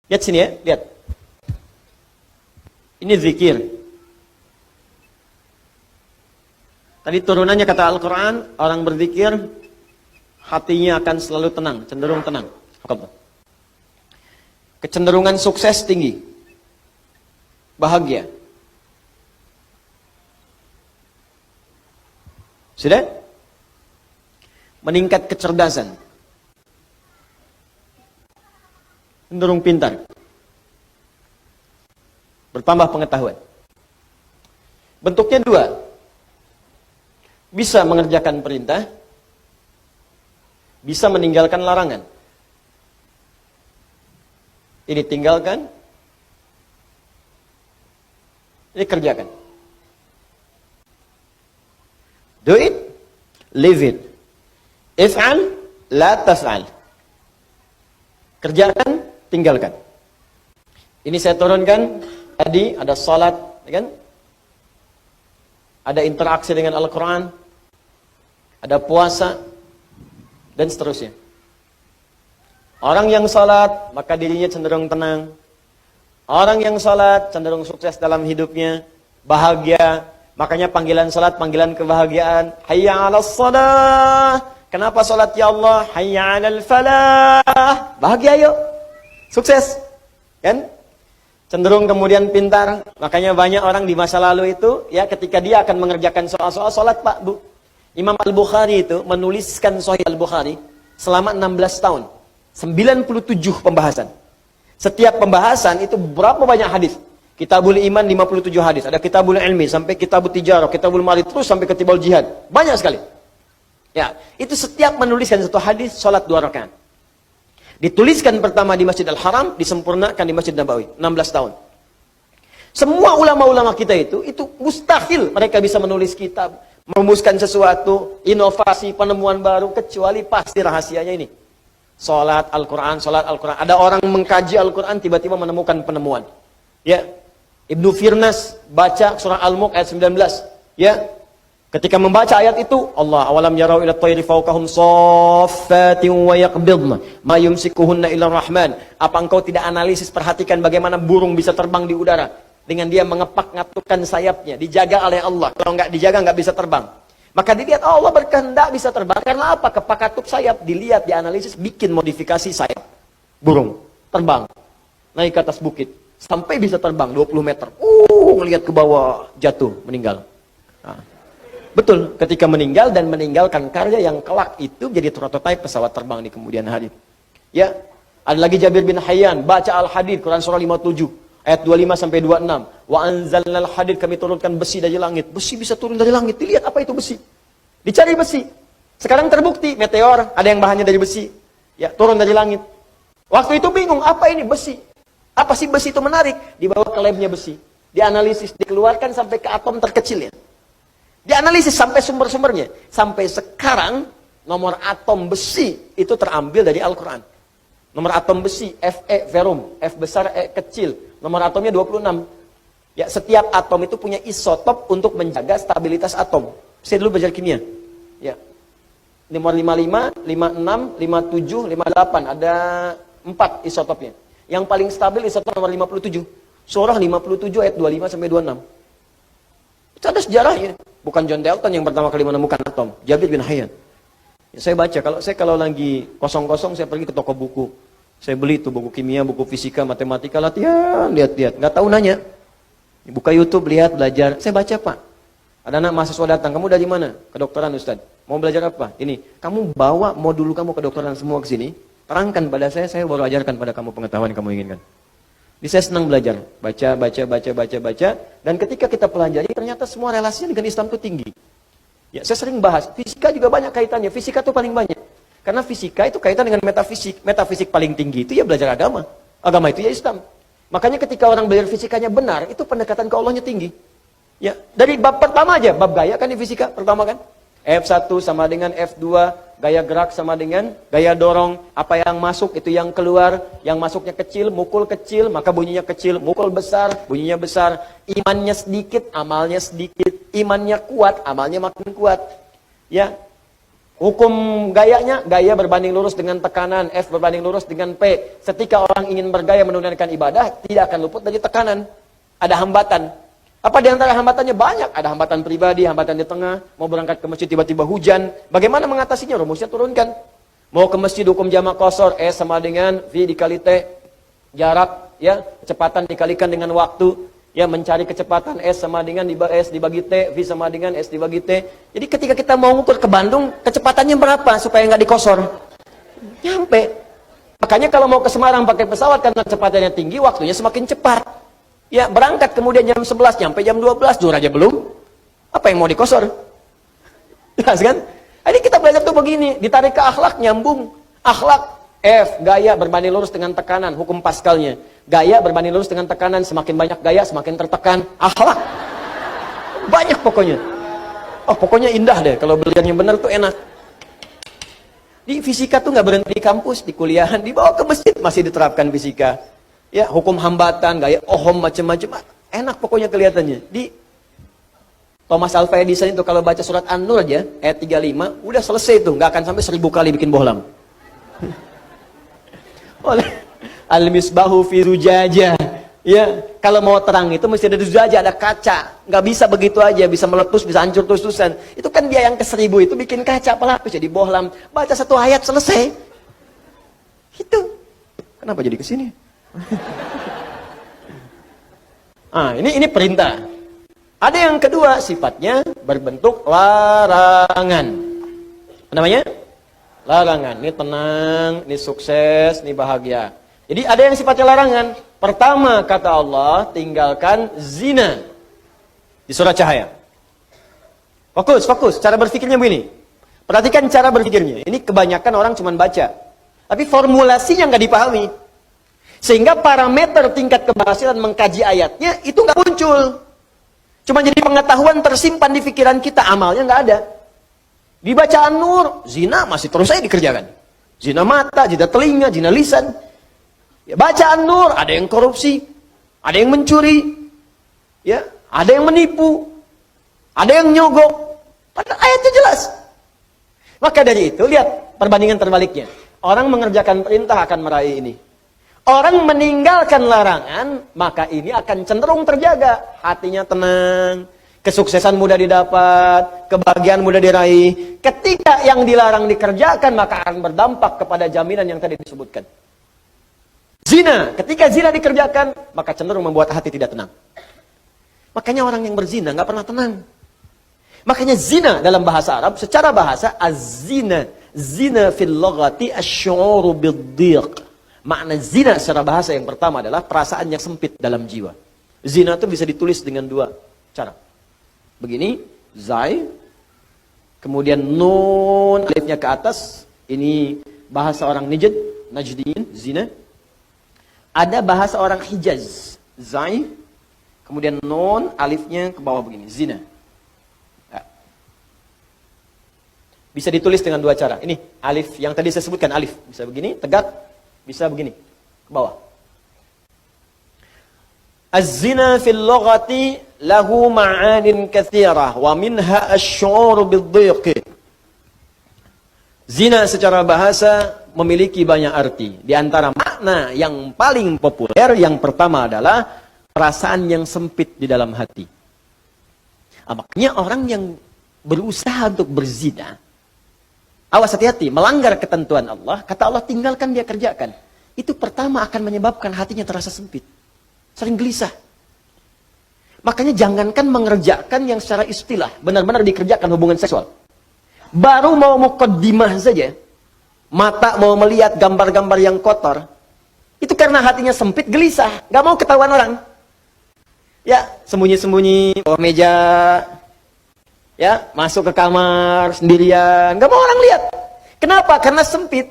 Lihat sini ya, lihat. Ini zikir. Tadi turunannya kata Al-Quran, orang berzikir, hatinya akan selalu tenang, cenderung tenang. Kecenderungan sukses tinggi. Bahagia. Sudah? Meningkat kecerdasan. Cenderung pintar. Bertambah pengetahuan. Bentuknya dua. Bisa mengerjakan perintah, bisa meninggalkan larangan. Ini tinggalkan, ini kerjakan. Do it, leave it. If'al, la taf'al. Kerjakan, tinggalkan. Ini saya turunkan, tadi ada salat, kan? Ada interaksi dengan Al-Quran, ada puasa, dan seterusnya. Orang yang salat, maka dirinya cenderung tenang. Orang yang salat, cenderung sukses dalam hidupnya, bahagia. Makanya panggilan salat, panggilan kebahagiaan. Hayya 'alas shalah. Kenapa salat ya Allah? Hayya 'alal falah. Bahagia yuk. Sukses. Kan? Cenderung kemudian pintar. Makanya banyak orang di masa lalu itu, ya ketika dia akan mengerjakan soal-soal salat, Pak, Bu. Imam Al-Bukhari itu menuliskan Sahih Al-Bukhari selama 16 tahun. 97 pembahasan. Setiap pembahasan itu berapa banyak hadis? Kitabul Iman 57 hadis. Ada Kitabul Ilmi sampai Kitabul Tijarah, Kitabul Mali, terus sampai Kitabul Jihad. Banyak sekali. Ya, itu setiap menuliskan satu hadis salat 2 rakaat. Dituliskan pertama di Masjid Al-Haram, disempurnakan di Masjid Nabawi, 16 tahun. Semua ulama-ulama kita itu mustahil mereka bisa menulis kitab, merumuskan sesuatu, inovasi, penemuan baru, kecuali pasti rahasianya ini. Salat Al-Quran, salat Al-Quran. Ada orang mengkaji Al-Quran, tiba-tiba menemukan penemuan. Ya, Ibnu Firnas baca surah Al-Mulk ayat 19. Ya, ketika membaca ayat itu, Allah awalam yarau ila tayri fawqahum saffatin wa yaqbidna ma yumsikuhunna illa rahman. Apa engkau tidak analisis, perhatikan bagaimana burung bisa terbang di udara dengan dia mengepak-ngatukan sayapnya, dijaga oleh Allah. Kalau enggak dijaga enggak bisa terbang. Maka dilihat Allah berkehendak bisa terbang. Karena apa? Kepak-katuk sayap, dilihat, dianalisis, bikin modifikasi sayap burung, terbang, naik ke atas bukit, sampai bisa terbang 20 meter. Ngelihat ke bawah, jatuh, meninggal. Nah, betul, ketika meninggal dan meninggalkan karya yang kelak itu jadi prototipe pesawat terbang di kemudian hari. Ya, ada lagi Jabir bin Hayyan baca Al-Hadid, Quran surah 57 ayat 25 sampai 26. Wa anzalnal hadid, kami turunkan besi dari langit. Besi bisa turun dari langit. Dilihat apa itu besi. Dicari besi. Sekarang terbukti meteor ada yang bahannya dari besi. Ya, turun dari langit. Waktu itu bingung, apa ini besi? Apa sih besi itu menarik? Dibawa ke labnya besi. Dianalisis, dikeluarkan sampai ke atom terkecilnya. Dianalisis sampai sumber-sumbernya. Sampai sekarang nomor atom besi itu terambil dari Al-Quran. Nomor atom besi Fe verum, F besar E kecil. Nomor atomnya 26. Ya, setiap atom itu punya isotop untuk menjaga stabilitas atom. Saya dulu belajar kimia. Ya. Nomor 55, 56, 57, 58. Ada 4 isotopnya. Yang paling stabil isotop nomor 57. Surah 57 ayat 25 sampai 26. Itu ada sejarahnya. Bukan John Dalton yang pertama kali menemukan atom. Jabir bin Hayyan. Ya, saya baca, kalau lagi kosong-kosong saya pergi ke toko buku. Saya beli itu buku kimia, buku fisika, matematika, latihan, lihat-lihat. Nggak tahu nanya. Buka YouTube, lihat, belajar. Saya baca, Pak. Ada anak mahasiswa datang, kamu dari mana? Kedokteran, Ustaz. Mau belajar apa? Ini, kamu bawa modul kamu kedokteran semua ke sini. Terangkan pada saya baru ajarkan pada kamu pengetahuan yang kamu inginkan. Jadi saya senang belajar. Baca. Dan ketika kita pelajari, ternyata semua relasinya dengan Islam itu tinggi. Ya, saya sering bahas, fisika juga banyak kaitannya. Fisika itu paling banyak. Karena fisika itu kaitan dengan metafisik. Metafisik paling tinggi itu ya belajar agama. Agama itu ya Islam. Makanya ketika orang belajar fisikanya benar, itu pendekatan ke Allahnya tinggi. Ya, dari bab pertama aja, bab gaya kan di fisika pertama kan. F1 sama dengan F2, gaya gerak sama dengan gaya dorong. Apa yang masuk itu yang keluar. Yang masuknya kecil, mukul kecil, maka bunyinya kecil. Mukul besar, bunyinya besar. Imannya sedikit, amalnya sedikit. Imannya kuat, amalnya makin kuat. Ya, Hukum gayanya, gaya berbanding lurus dengan tekanan, F berbanding lurus dengan P. Ketika orang ingin bergaya menunaikan ibadah, tidak akan luput dari tekanan. Ada hambatan. Apa di antara hambatannya? Banyak. Ada hambatan pribadi, hambatan di tengah. Mau berangkat ke masjid tiba-tiba hujan. Bagaimana mengatasinya? Rumusnya turunkan. Mau ke masjid hukum jamak qashar, S sama dengan V dikali T. Jarak, ya, kecepatan dikalikan dengan waktu. Ya, mencari kecepatan S sama dengan S dibagi T, V sama dengan S dibagi T. Jadi ketika kita mau ngukur ke Bandung, kecepatannya berapa supaya nggak dikosor? Nyampe. Makanya kalau mau ke Semarang pakai pesawat karena kecepatannya tinggi, waktunya semakin cepat. Ya, berangkat kemudian jam 11, nyampe jam 12, zuhur aja belum. Apa yang mau dikosor? Jelas kan? Jadi kita belajar tuh begini, ditarik ke akhlak, nyambung. Akhlak, F, gaya berbanding lurus dengan tekanan, hukum Pascalnya. Gaya berbanding lurus dengan tekanan, semakin banyak gaya, semakin tertekan. Akhlak. Banyak pokoknya. Oh, pokoknya indah deh, kalau belajarnya benar tuh enak. Di fisika tuh nggak berhenti di kampus, di kuliahan, dibawa ke masjid, masih diterapkan fisika. Ya, hukum hambatan, gaya Ohm, macam-macam. Enak pokoknya kelihatannya. Di Thomas Alva Edison itu kalau baca surat An-Nur aja, ayat 35, udah selesai tuh, nggak akan sampai 1000 kali bikin bohlam. Oleh Al-Misbahu fi Zujajah. Ya, kalau mau terang itu mesti ada zujajah, ada kaca. Nggak bisa begitu aja, bisa meletus, bisa hancur terus-terusan. Itu kan dia yang ke 1000 itu bikin kaca pelapis jadi bohlam. Baca satu ayat selesai. Itu. Kenapa jadi ke sini? Ini perintah. Ada yang kedua, sifatnya berbentuk larangan. Apa namanya? Larangan. Ini tenang, ini sukses, ini bahagia. Jadi ada yang sifatnya larangan. Pertama kata Allah, tinggalkan zina. Di surat Cahaya. Fokus. Cara berpikirnya begini. Perhatikan cara berpikirnya. Ini kebanyakan orang cuma baca. Tapi formulasinya nggak dipahami. Sehingga parameter tingkat keberhasilan mengkaji ayatnya itu nggak muncul. Cuma jadi pengetahuan tersimpan di pikiran kita, amalnya nggak ada. Di bacaan Nur, zina masih terus saja dikerjakan. Zina mata, zina telinga, zina lisan. Ya, bacaan Nur, ada yang korupsi, ada yang mencuri, ya, ada yang menipu, ada yang nyogok. Padahal ayatnya jelas. Maka dari itu, lihat perbandingan terbaliknya. Orang mengerjakan perintah akan meraih ini. Orang meninggalkan larangan, maka ini akan cenderung terjaga. Hatinya tenang, kesuksesan mudah didapat, kebahagiaan mudah diraih. Ketika yang dilarang dikerjakan, maka akan berdampak kepada jaminan yang tadi disebutkan. Zina, ketika zina dikerjakan, maka cenderung membuat hati tidak tenang. Makanya orang yang berzina nggak pernah tenang. Makanya zina dalam bahasa Arab, secara bahasa, az-zina. Zina fil lughati asy-syu'uru bid-dhiq. Makna zina secara bahasa yang pertama adalah perasaan yang sempit dalam jiwa. Zina itu bisa ditulis dengan dua cara. Begini, zai, kemudian nun, alifnya ke atas. Ini bahasa orang Najdiyin, zina. Ada bahasa orang Hijaz, zai, kemudian nun, alifnya ke bawah begini, zina. Ya. Bisa ditulis dengan dua cara. Ini alif yang tadi saya sebutkan, alif. Bisa begini, tegak. Bisa begini, ke bawah. Az-zina fil lughati lahu ma'anin katsirah wa minha asy-syu'ur bid-dhiq. Zina secara bahasa memiliki banyak arti. Di antara makna yang paling populer, yang pertama adalah perasaan yang sempit di dalam hati. Makanya orang yang berusaha untuk berzina, awas hati-hati, melanggar ketentuan Allah, kata Allah tinggalkan dia kerjakan. Itu pertama akan menyebabkan hatinya terasa sempit. Sering gelisah. Makanya jangankan mengerjakan yang secara istilah, benar-benar dikerjakan hubungan seksual. Baru mau muqaddimah saja, mata mau melihat gambar-gambar yang kotor, itu karena hatinya sempit, gelisah, gak mau ketahuan orang. Ya, sembunyi-sembunyi, bawah meja, ya, masuk ke kamar sendirian, gak mau orang lihat. Kenapa? Karena sempit.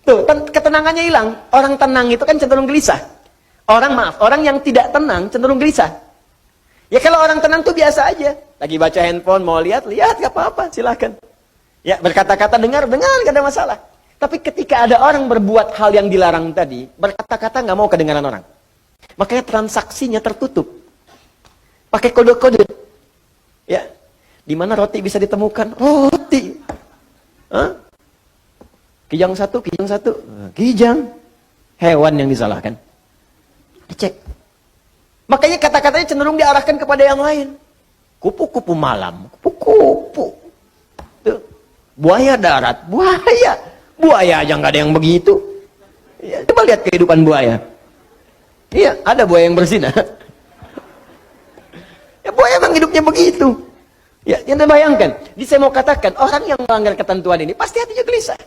Tuh, ketenangannya hilang. Orang tenang itu kan cenderung gelisah. Orang yang tidak tenang cenderung gelisah. Ya kalau orang tenang tuh biasa aja. Lagi baca handphone, mau lihat, gak apa-apa, silahkan. Ya, berkata-kata, dengar, gak ada masalah. Tapi ketika ada orang berbuat hal yang dilarang tadi, berkata-kata gak mau kedengaran orang. Makanya transaksinya tertutup. Pakai kode-kode. Ya, di mana roti bisa ditemukan? Roti. Hah? Kijang satu. Kijang. Hewan yang disalahkan. Dicek. Makanya kata-katanya cenderung diarahkan kepada yang lain. Kupu-kupu malam. Kupu-kupu. Tuh. Buaya darat. Buaya. Buaya aja nggak ada yang begitu. Ya, coba lihat kehidupan buaya. Iya, ada buaya yang berzina. Ya, buaya emang hidupnya begitu. Ya, yang bayangkan. Jadi saya mau katakan, orang yang melanggar ketentuan ini pasti hatinya gelisah.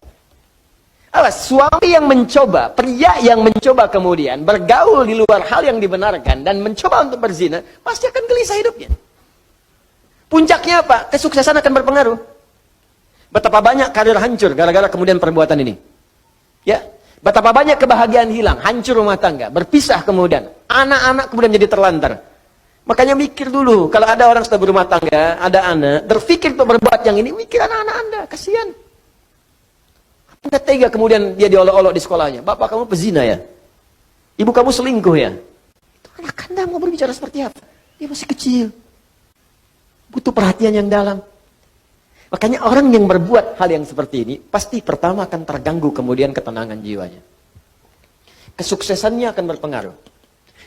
Awas, suami yang mencoba, pria yang mencoba kemudian bergaul di luar hal yang dibenarkan dan mencoba untuk berzina, pasti akan gelisah hidupnya. Puncaknya apa? Kesuksesan akan berpengaruh. Betapa banyak karir hancur gara-gara kemudian perbuatan ini. Ya, betapa banyak kebahagiaan hilang, hancur rumah tangga, berpisah kemudian, anak-anak kemudian jadi terlantar. Makanya mikir dulu, kalau ada orang sudah berumah tangga, ada anak, berpikir untuk berbuat yang ini, mikir anak-anak Anda, kasihan. Anda tega kemudian dia diolok-olok di sekolahnya. Bapak kamu pezina ya? Ibu kamu selingkuh ya? Itu anak Anda mau berbicara seperti apa? Dia masih kecil. Butuh perhatian yang dalam. Makanya orang yang berbuat hal yang seperti ini, pasti pertama akan terganggu kemudian ketenangan jiwanya. Kesuksesannya akan berpengaruh.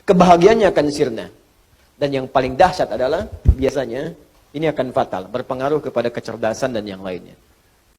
Kebahagiaannya akan sirna. Dan yang paling dahsyat adalah, biasanya, ini akan fatal. Berpengaruh kepada kecerdasan dan yang lainnya.